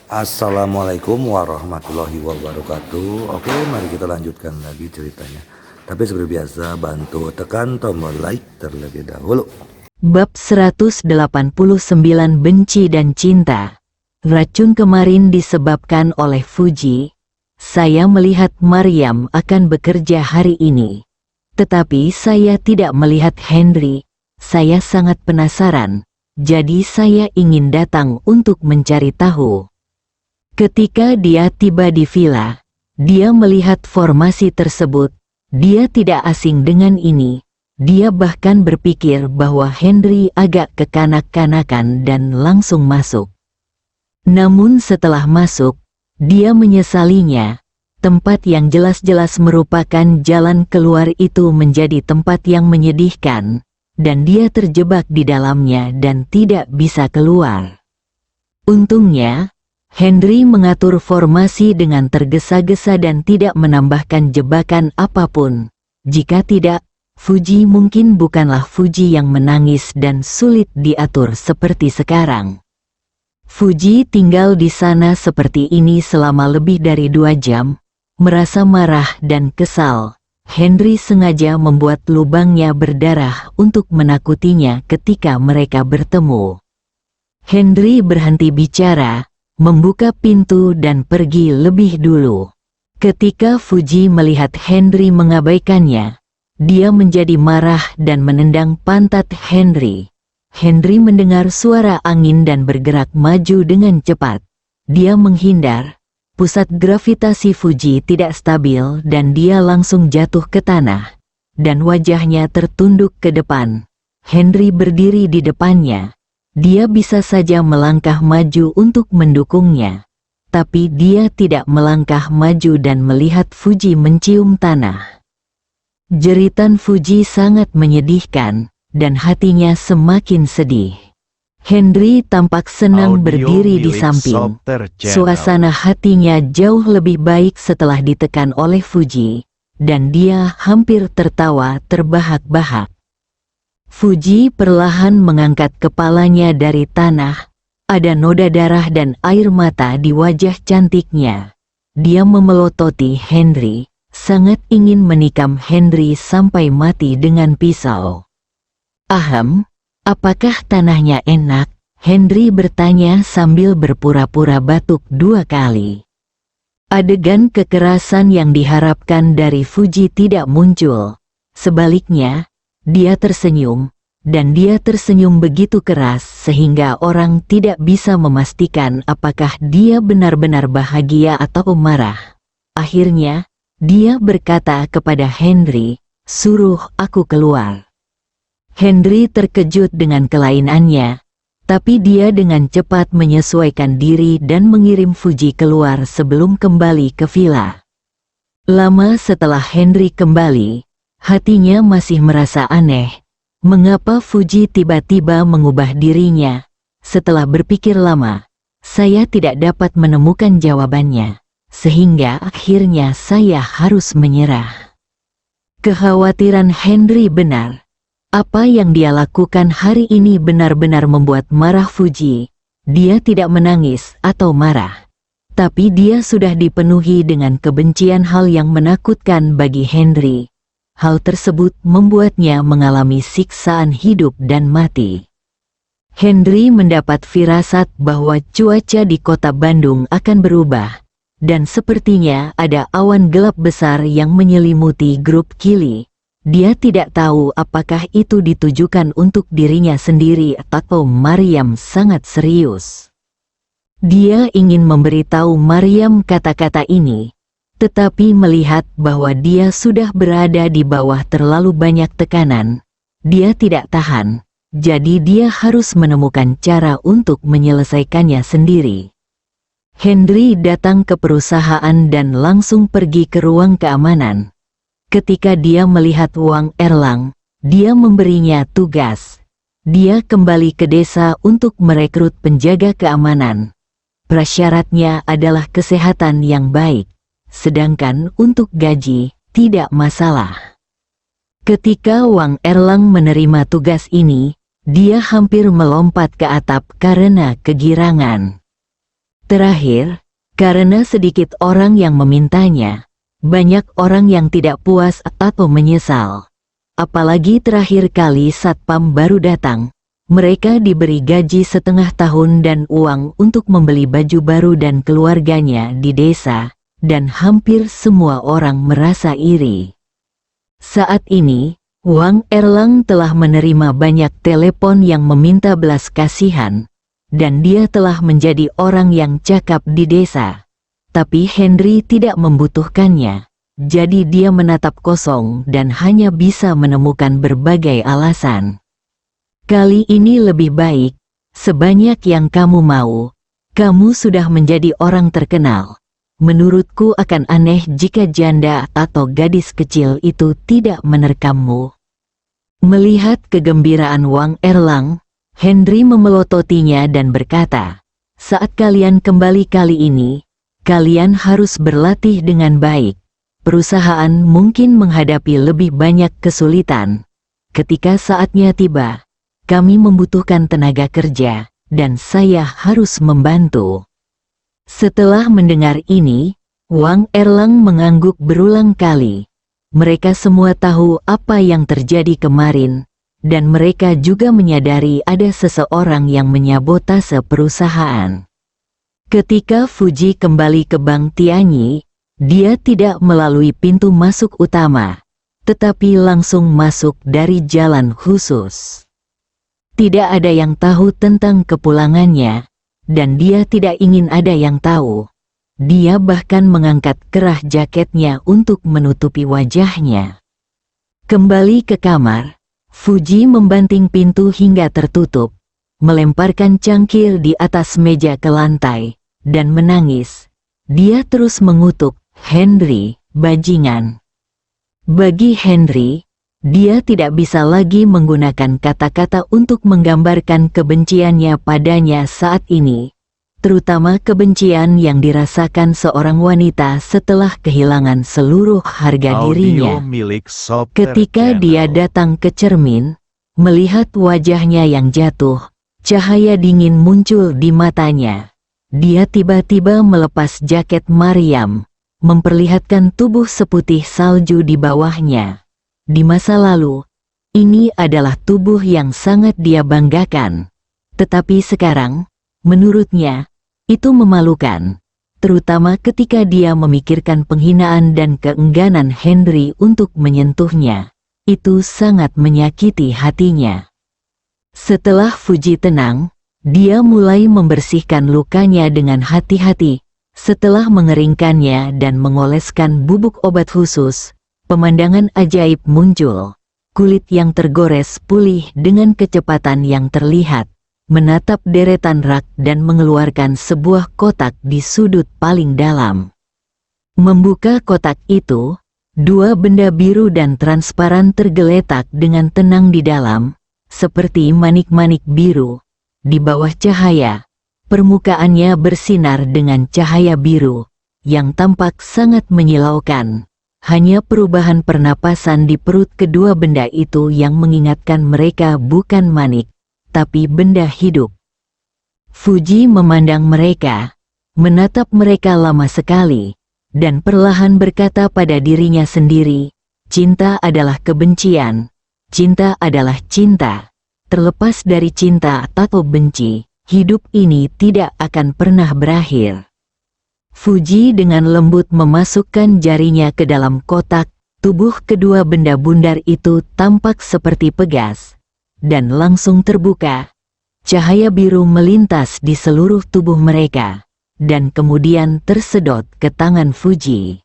Assalamualaikum warahmatullahi wabarakatuh. Oke, mari kita lanjutkan lagi ceritanya. Tapi seperti biasa, bantu tekan tombol like terlebih dahulu. Bab 189 Benci dan Cinta. Racun kemarin disebabkan oleh Fuji. Saya melihat Maryam akan bekerja hari ini. Tetapi saya tidak melihat Henry. Saya sangat penasaran. Jadi saya ingin datang untuk mencari tahu. Ketika dia tiba di villa, dia melihat formasi tersebut. Dia tidak asing dengan ini. Dia bahkan berpikir bahwa Henry agak kekanak-kanakan dan langsung masuk. Namun setelah masuk, dia menyesalinya. Tempat yang jelas-jelas merupakan jalan keluar itu menjadi tempat yang menyedihkan, dan dia terjebak di dalamnya dan tidak bisa keluar. Untungnya, Henry mengatur formasi dengan tergesa-gesa dan tidak menambahkan jebakan apapun. Jika tidak, Fuji mungkin bukanlah Fuji yang menangis dan sulit diatur seperti sekarang. Fuji tinggal di sana seperti ini selama lebih dari 2 jam, merasa marah dan kesal. Henry sengaja membuat lubangnya berdarah untuk menakutinya ketika mereka bertemu. Henry berhenti bicara, membuka pintu dan pergi lebih dulu. Ketika Fuji melihat Henry mengabaikannya, dia menjadi marah dan menendang pantat Henry. Henry mendengar suara angin dan bergerak maju dengan cepat. Dia menghindar. Pusat gravitasi Fuji tidak stabil dan dia langsung jatuh ke tanah. Dan wajahnya tertunduk ke depan. Henry berdiri di depannya. Dia bisa saja melangkah maju untuk mendukungnya. Tapi dia tidak melangkah maju dan melihat Fuji mencium tanah. Jeritan Fuji sangat menyedihkan, dan hatinya semakin sedih. Henry tampak senang berdiri di samping. Suasana hatinya jauh lebih baik setelah ditekan oleh Fuji, dan dia hampir tertawa terbahak-bahak. Fuji perlahan mengangkat kepalanya dari tanah. Ada noda darah dan air mata di wajah cantiknya. Dia memelototi Henry, sangat ingin menikam Henry sampai mati dengan pisau. "Ahem, apakah tanahnya enak?" Henry bertanya sambil berpura-pura batuk 2 kali. Adegan kekerasan yang diharapkan dari Fuji tidak muncul. Sebaliknya, dia tersenyum, dan dia tersenyum begitu keras sehingga orang tidak bisa memastikan apakah dia benar-benar bahagia atau marah. Akhirnya, dia berkata kepada Henry, "Suruh aku keluar." Henry terkejut dengan kelainannya, tapi dia dengan cepat menyesuaikan diri dan mengirim Fuji keluar sebelum kembali ke villa. Lama setelah Henry kembali, hatinya masih merasa aneh. Mengapa Fuji tiba-tiba mengubah dirinya? Setelah berpikir lama, saya tidak dapat menemukan jawabannya, sehingga akhirnya saya harus menyerah. Kekhawatiran Henry benar. Apa yang dia lakukan hari ini benar-benar membuat marah Fuji. Dia tidak menangis atau marah, tapi dia sudah dipenuhi dengan kebencian, hal yang menakutkan bagi Henry. Hal tersebut membuatnya mengalami siksaan hidup dan mati. Henry mendapat firasat bahwa cuaca di kota Bandung akan berubah, dan sepertinya ada awan gelap besar yang menyelimuti grup Kili. Dia tidak tahu apakah itu ditujukan untuk dirinya sendiri atau Maryam sangat serius. Dia ingin memberitahu Maryam kata-kata ini, tetapi melihat bahwa dia sudah berada di bawah terlalu banyak tekanan, dia tidak tahan, jadi dia harus menemukan cara untuk menyelesaikannya sendiri. Henry datang ke perusahaan dan langsung pergi ke ruang keamanan. Ketika dia melihat Wang Erlang, dia memberinya tugas. Dia kembali ke desa untuk merekrut penjaga keamanan. Prasyaratnya adalah kesehatan yang baik. Sedangkan untuk gaji, tidak masalah. Ketika Wang Erlang menerima tugas ini, dia hampir melompat ke atap karena kegirangan. Terakhir, karena sedikit orang yang memintanya, banyak orang yang tidak puas atau menyesal. Apalagi terakhir kali satpam baru datang, mereka diberi gaji setengah tahun dan uang untuk membeli baju baru dan keluarganya di desa, dan hampir semua orang merasa iri. Saat ini, Wang Erlang telah menerima banyak telepon yang meminta belas kasihan, dan dia telah menjadi orang yang cakap di desa. Tapi Henry tidak membutuhkannya, jadi dia menatap kosong dan hanya bisa menemukan berbagai alasan. Kali ini lebih baik, sebanyak yang kamu mau, kamu sudah menjadi orang terkenal. Menurutku akan aneh jika janda atau gadis kecil itu tidak menerekammu. Melihat kegembiraan Wang Erlang, Henry memelototinya dan berkata, saat kalian kembali kali ini, kalian harus berlatih dengan baik. Perusahaan mungkin menghadapi lebih banyak kesulitan. Ketika saatnya tiba, kami membutuhkan tenaga kerja, dan saya harus membantu. Setelah mendengar ini, Wang Erlang mengangguk berulang kali. Mereka semua tahu apa yang terjadi kemarin, dan mereka juga menyadari ada seseorang yang menyabotase perusahaan. Ketika Fuji kembali ke Bank Tianyi, dia tidak melalui pintu masuk utama, tetapi langsung masuk dari jalan khusus. Tidak ada yang tahu tentang kepulangannya, dan dia tidak ingin ada yang tahu. Dia bahkan mengangkat kerah jaketnya untuk menutupi wajahnya. Kembali ke kamar, Fuji membanting pintu hingga tertutup, melemparkan cangkir di atas meja ke lantai, dan menangis. Dia terus mengutuk, "Henry, bajingan." Bagi Henry, dia tidak bisa lagi menggunakan kata-kata untuk menggambarkan kebenciannya padanya saat ini, terutama kebencian yang dirasakan seorang wanita setelah kehilangan seluruh harga dirinya. Ketika dia datang ke cermin, melihat wajahnya yang jatuh, cahaya dingin muncul di matanya. Dia tiba-tiba melepas jaket Maryam, memperlihatkan tubuh seputih salju di bawahnya. Di masa lalu, ini adalah tubuh yang sangat dia banggakan. Tetapi sekarang, menurutnya, itu memalukan. Terutama ketika dia memikirkan penghinaan dan keengganan Henry untuk menyentuhnya. Itu sangat menyakiti hatinya. Setelah Fuji tenang, dia mulai membersihkan lukanya dengan hati-hati. Setelah mengeringkannya dan mengoleskan bubuk obat khusus, pemandangan ajaib muncul. Kulit yang tergores pulih dengan kecepatan yang terlihat, menatap deretan rak dan mengeluarkan sebuah kotak di sudut paling dalam. Membuka kotak itu, dua benda biru dan transparan tergeletak dengan tenang di dalam, seperti manik-manik biru. Di bawah cahaya, permukaannya bersinar dengan cahaya biru, yang tampak sangat menyilaukan. Hanya perubahan pernapasan di perut kedua benda itu yang mengingatkan mereka bukan manik, tapi benda hidup. Fuji memandang mereka, menatap mereka lama sekali, dan perlahan berkata pada dirinya sendiri, cinta adalah kebencian, cinta adalah cinta. Terlepas dari cinta atau benci, hidup ini tidak akan pernah berakhir. Fuji dengan lembut memasukkan jarinya ke dalam kotak, tubuh kedua benda bundar itu tampak seperti pegas, dan langsung terbuka. Cahaya biru melintas di seluruh tubuh mereka, dan kemudian tersedot ke tangan Fuji.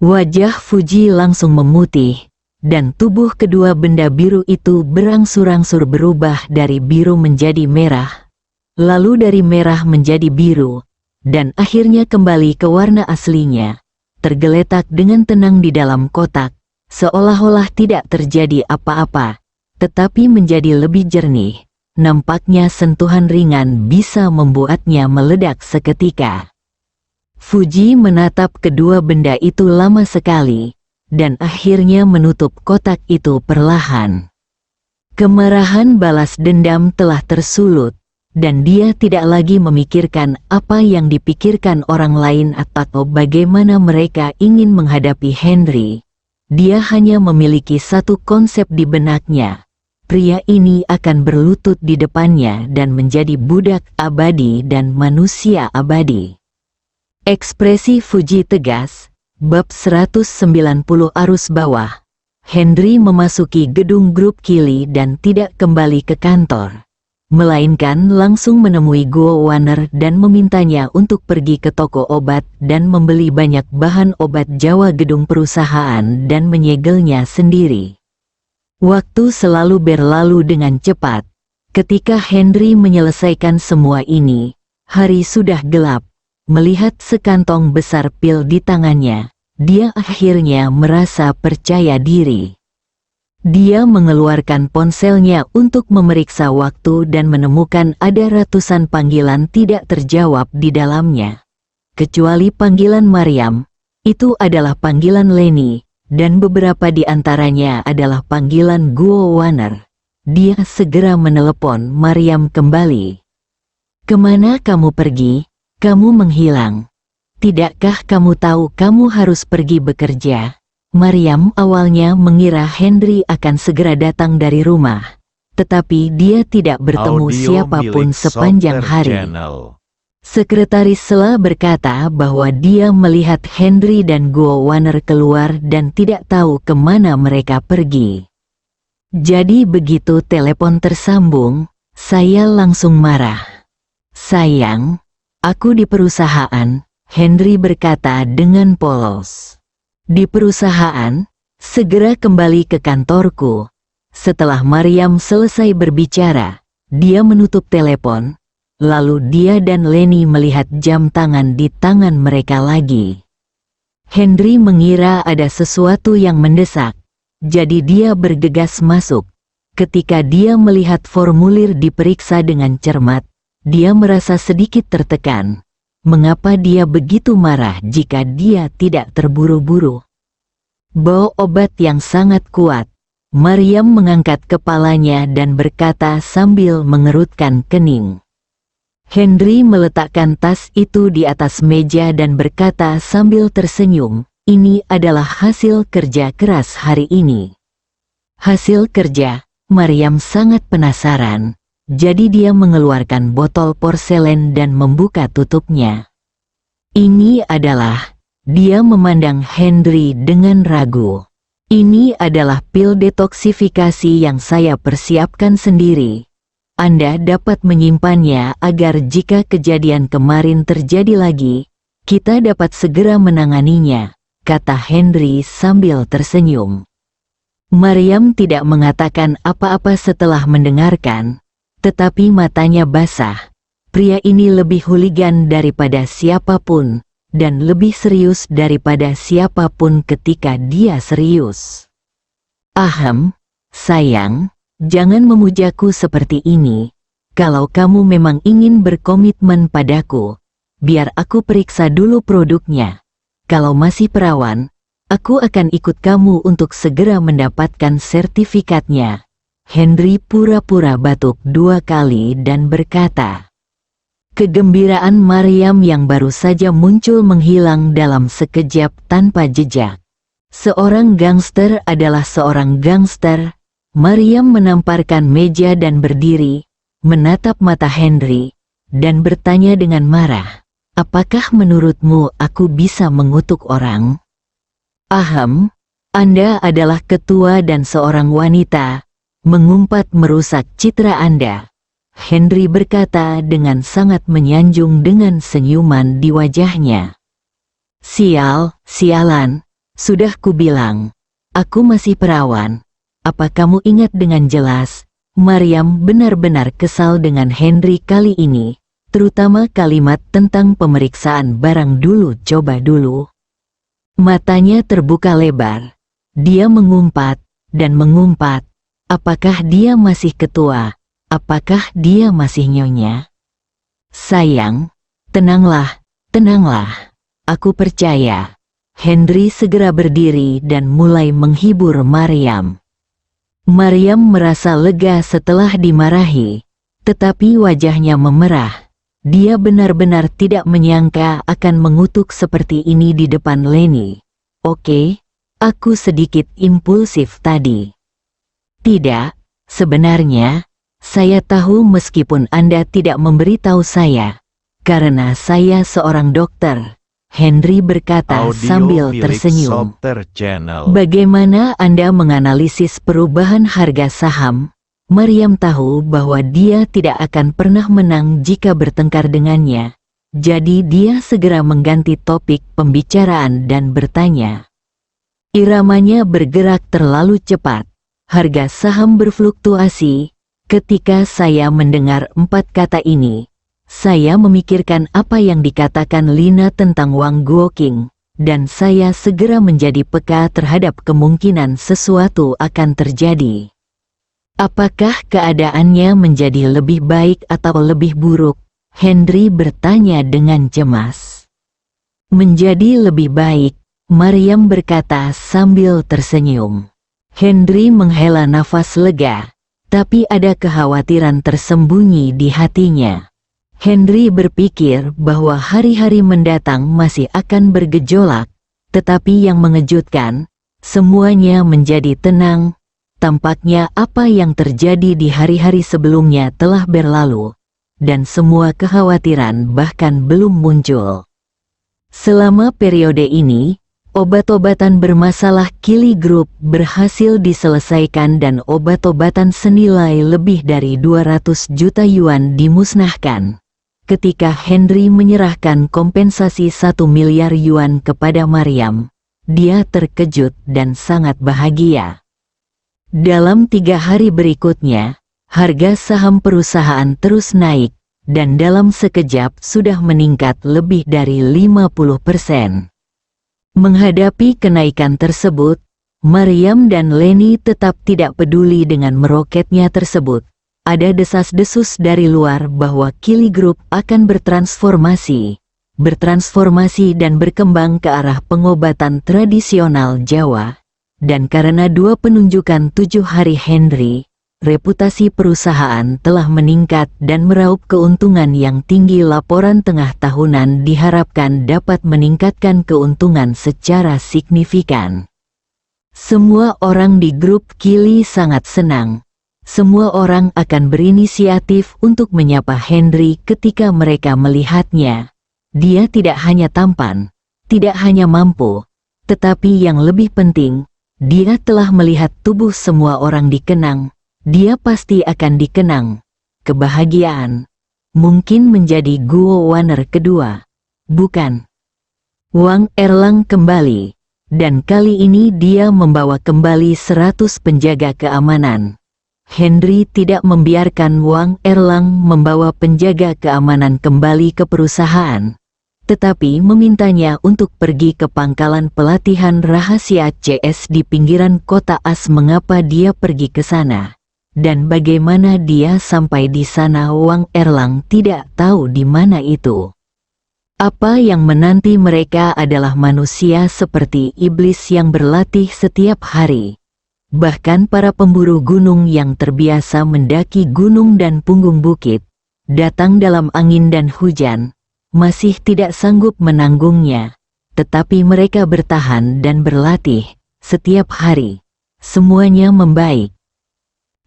Wajah Fuji langsung memutih, dan tubuh kedua benda biru itu berangsur-angsur berubah dari biru menjadi merah, lalu dari merah menjadi biru, dan akhirnya kembali ke warna aslinya, tergeletak dengan tenang di dalam kotak, seolah-olah tidak terjadi apa-apa, tetapi menjadi lebih jernih. Nampaknya sentuhan ringan bisa membuatnya meledak seketika. Fuji menatap kedua benda itu lama sekali, dan akhirnya menutup kotak itu perlahan. Kemarahan balas dendam telah tersulut, dan dia tidak lagi memikirkan apa yang dipikirkan orang lain atau bagaimana mereka ingin menghadapi Henry. Dia hanya memiliki satu konsep di benaknya. Pria ini akan berlutut di depannya dan menjadi budak abadi dan manusia abadi. Ekspresi Fuji tegas. Bab 190 arus bawah. Henry memasuki gedung grup Kili dan tidak kembali ke kantor, melainkan langsung menemui Guo Wanner dan memintanya untuk pergi ke toko obat dan membeli banyak bahan obat Jawa gedung perusahaan dan menyegelnya sendiri. Waktu selalu berlalu dengan cepat. Ketika Henry menyelesaikan semua ini, hari sudah gelap. Melihat sekantong besar pil di tangannya, dia akhirnya merasa percaya diri. Dia mengeluarkan ponselnya untuk memeriksa waktu dan menemukan ada ratusan panggilan tidak terjawab di dalamnya. Kecuali panggilan Maryam, itu adalah panggilan Leni, dan beberapa di antaranya adalah panggilan Guo Wanner. Dia segera menelepon Maryam kembali. "Kemana kamu pergi? Kamu menghilang. Tidakkah kamu tahu kamu harus pergi bekerja?" Maryam awalnya mengira Henry akan segera datang dari rumah, tetapi dia tidak bertemu siapapun sepanjang hari. Sekretaris Sela berkata bahwa dia melihat Henry dan Guo Wanner keluar dan tidak tahu kemana mereka pergi. Jadi begitu telepon tersambung, saya langsung marah. "Sayang, aku di perusahaan," Henry berkata dengan polos. "Di perusahaan? Segera kembali ke kantorku." Setelah Maryam selesai berbicara, dia menutup telepon. Lalu dia dan Leni melihat jam tangan di tangan mereka lagi. Henry mengira ada sesuatu yang mendesak, jadi dia bergegas masuk. Ketika dia melihat formulir diperiksa dengan cermat, dia merasa sedikit tertekan. Mengapa dia begitu marah jika dia tidak terburu-buru? Bau obat yang sangat kuat. Maryam mengangkat kepalanya dan berkata sambil mengerutkan kening. Henry meletakkan tas itu di atas meja dan berkata sambil tersenyum, "Ini adalah hasil kerja keras hari ini." Hasil kerja? Maryam sangat penasaran. Jadi dia mengeluarkan botol porselen dan membuka tutupnya. Ini adalah, dia memandang Henry dengan ragu. "Ini adalah pil detoksifikasi yang saya persiapkan sendiri. Anda dapat menyimpannya agar jika kejadian kemarin terjadi lagi, kita dapat segera menanganinya," kata Henry sambil tersenyum. Maryam tidak mengatakan apa-apa setelah mendengarkan, tetapi matanya basah. Pria ini lebih hooligan daripada siapapun, dan lebih serius daripada siapapun ketika dia serius. "Ahem, sayang, jangan memujaku seperti ini. Kalau kamu memang ingin berkomitmen padaku, biar aku periksa dulu produknya. Kalau masih perawan, aku akan ikut kamu untuk segera mendapatkan sertifikatnya." Henry pura-pura batuk 2 kali dan berkata. Kegembiraan Maryam yang baru saja muncul menghilang dalam sekejap tanpa jejak. Seorang gangster adalah seorang gangster. Maryam menamparkan meja dan berdiri, menatap mata Henry, dan bertanya dengan marah, "Apakah menurutmu aku bisa mengutuk orang?" "Ahem, Anda adalah ketua dan seorang wanita. Mengumpat merusak citra Anda," Henry berkata dengan sangat menyanjung dengan senyuman di wajahnya. Sialan, sudah kubilang, aku masih perawan. Apa kamu ingat dengan jelas?" Maryam benar-benar kesal dengan Henry kali ini, terutama kalimat tentang pemeriksaan barang dulu coba dulu. Matanya terbuka lebar. Dia mengumpat dan mengumpat. Apakah dia masih ketua? Apakah dia masih nyonya? "Sayang, tenanglah. Aku percaya." Henry segera berdiri dan mulai menghibur Maryam. Maryam merasa lega setelah dimarahi. tetapi wajahnya memerah. Dia benar-benar tidak menyangka akan mengutuk seperti ini di depan Leni. Oke, aku sedikit impulsif tadi. Tidak, sebenarnya, saya tahu meskipun Anda tidak memberitahu saya, karena saya seorang dokter, Henry berkata sambil tersenyum. Bagaimana Anda menganalisis perubahan harga saham? Maryam tahu bahwa dia tidak akan pernah menang jika bertengkar dengannya. Jadi dia segera mengganti topik pembicaraan dan bertanya. Iramanya bergerak terlalu cepat. Harga saham berfluktuasi. Ketika saya mendengar 4 kata ini, saya memikirkan apa yang dikatakan Lina tentang Wang Guoqing, dan saya segera menjadi peka terhadap kemungkinan sesuatu akan terjadi. Apakah keadaannya menjadi lebih baik atau lebih buruk? Henry bertanya dengan cemas. Menjadi lebih baik, Maryam berkata sambil tersenyum. Henry menghela nafas lega, tapi ada kekhawatiran tersembunyi di hatinya. Henry berpikir bahwa hari-hari mendatang masih akan bergejolak, tetapi yang mengejutkan, semuanya menjadi tenang. Tampaknya apa yang terjadi di hari-hari sebelumnya telah berlalu, dan semua kekhawatiran bahkan belum muncul. Selama periode ini, obat-obatan bermasalah Kili Group berhasil diselesaikan dan obat-obatan senilai lebih dari 200 juta yuan dimusnahkan. Ketika Henry menyerahkan kompensasi 1 miliar yuan kepada Maryam, dia terkejut dan sangat bahagia. Dalam 3 hari berikutnya, harga saham perusahaan terus naik, dan dalam sekejap sudah meningkat lebih dari 50%. Menghadapi kenaikan tersebut, Maryam dan Leni tetap tidak peduli dengan meroketnya tersebut. Ada desas-desus dari luar bahwa Kili Group akan bertransformasi dan berkembang ke arah pengobatan tradisional Jawa. Dan karena 2 penunjukan 7 hari Henry, reputasi perusahaan telah meningkat dan meraup keuntungan yang tinggi. Laporan tengah tahunan diharapkan dapat meningkatkan keuntungan secara signifikan. Semua orang di grup Kili sangat senang. Semua orang akan berinisiatif untuk menyapa Henry ketika mereka melihatnya. Dia tidak hanya tampan, tidak hanya mampu, tetapi yang lebih penting, dia telah melihat tubuh semua orang dikenang. Dia pasti akan dikenang. Kebahagiaan. Mungkin menjadi Guo Waner kedua. Bukan. Wang Erlang kembali. Dan kali ini dia membawa kembali 100 penjaga keamanan. Henry tidak membiarkan Wang Erlang membawa penjaga keamanan kembali ke perusahaan, tetapi memintanya untuk pergi ke pangkalan pelatihan rahasia CS di pinggiran kota As. Mengapa dia pergi ke sana? Dan bagaimana dia sampai di sana? Wang Erlang tidak tahu di mana itu. Apa yang menanti mereka adalah manusia seperti iblis yang berlatih setiap hari. Bahkan para pemburu gunung yang terbiasa mendaki gunung dan punggung bukit, datang dalam angin dan hujan, masih tidak sanggup menanggungnya, tetapi mereka bertahan dan berlatih, setiap hari. Semuanya membaik.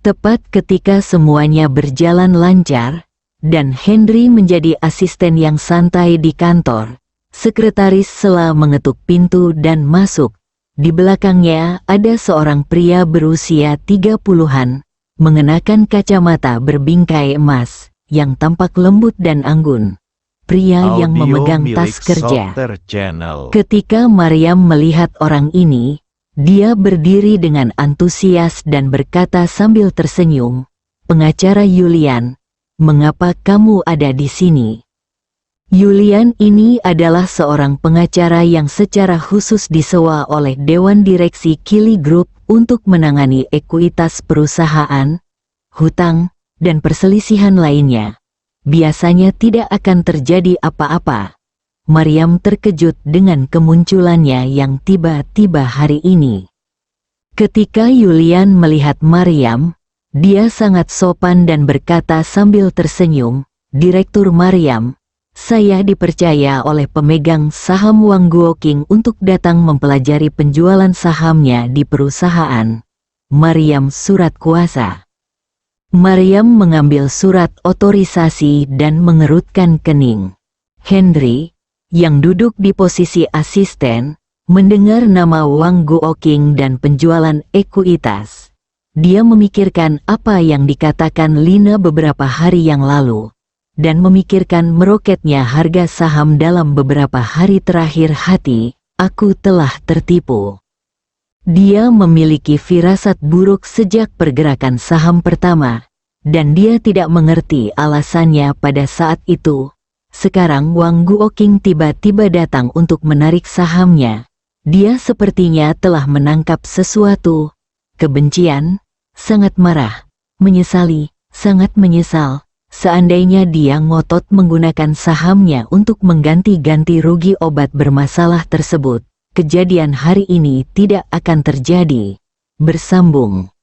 Tepat ketika semuanya berjalan lancar, dan Henry menjadi asisten yang santai di kantor, sekretaris Sela mengetuk pintu dan masuk. Di belakangnya ada seorang pria berusia 30-an, mengenakan kacamata berbingkai emas, yang tampak lembut dan anggun. Pria yang memegang tas kerja. Ketika Maryam melihat orang ini, dia berdiri dengan antusias dan berkata sambil tersenyum, "Pengacara Yulian, mengapa kamu ada di sini?" Yulian ini adalah seorang pengacara yang secara khusus disewa oleh Dewan Direksi Kili Group untuk menangani ekuitas perusahaan, hutang, dan perselisihan lainnya. Biasanya tidak akan terjadi apa-apa. Maryam terkejut dengan kemunculannya yang tiba-tiba hari ini. Ketika Yulian melihat Maryam, Dia sangat sopan dan berkata sambil tersenyum, "Direktur Maryam, saya dipercaya oleh pemegang saham Wang Guoqing untuk datang mempelajari penjualan sahamnya di perusahaan." Maryam surat kuasa. Maryam mengambil surat otorisasi dan mengerutkan kening. Henry, yang duduk di posisi asisten, mendengar nama Wang Guoqing dan penjualan ekuitas. Dia memikirkan apa yang dikatakan Lina beberapa hari yang lalu, dan memikirkan meroketnya harga saham dalam beberapa hari terakhir. Aku telah tertipu. Dia memiliki firasat buruk sejak pergerakan saham pertama, dan dia tidak mengerti alasannya pada saat itu. Sekarang Wang Guoqing tiba-tiba datang untuk menarik sahamnya. Dia sepertinya telah menangkap sesuatu. Kebencian, sangat marah, menyesali, sangat menyesal. Seandainya dia ngotot menggunakan sahamnya untuk mengganti-ganti rugi obat bermasalah tersebut, kejadian hari ini tidak akan terjadi. Bersambung.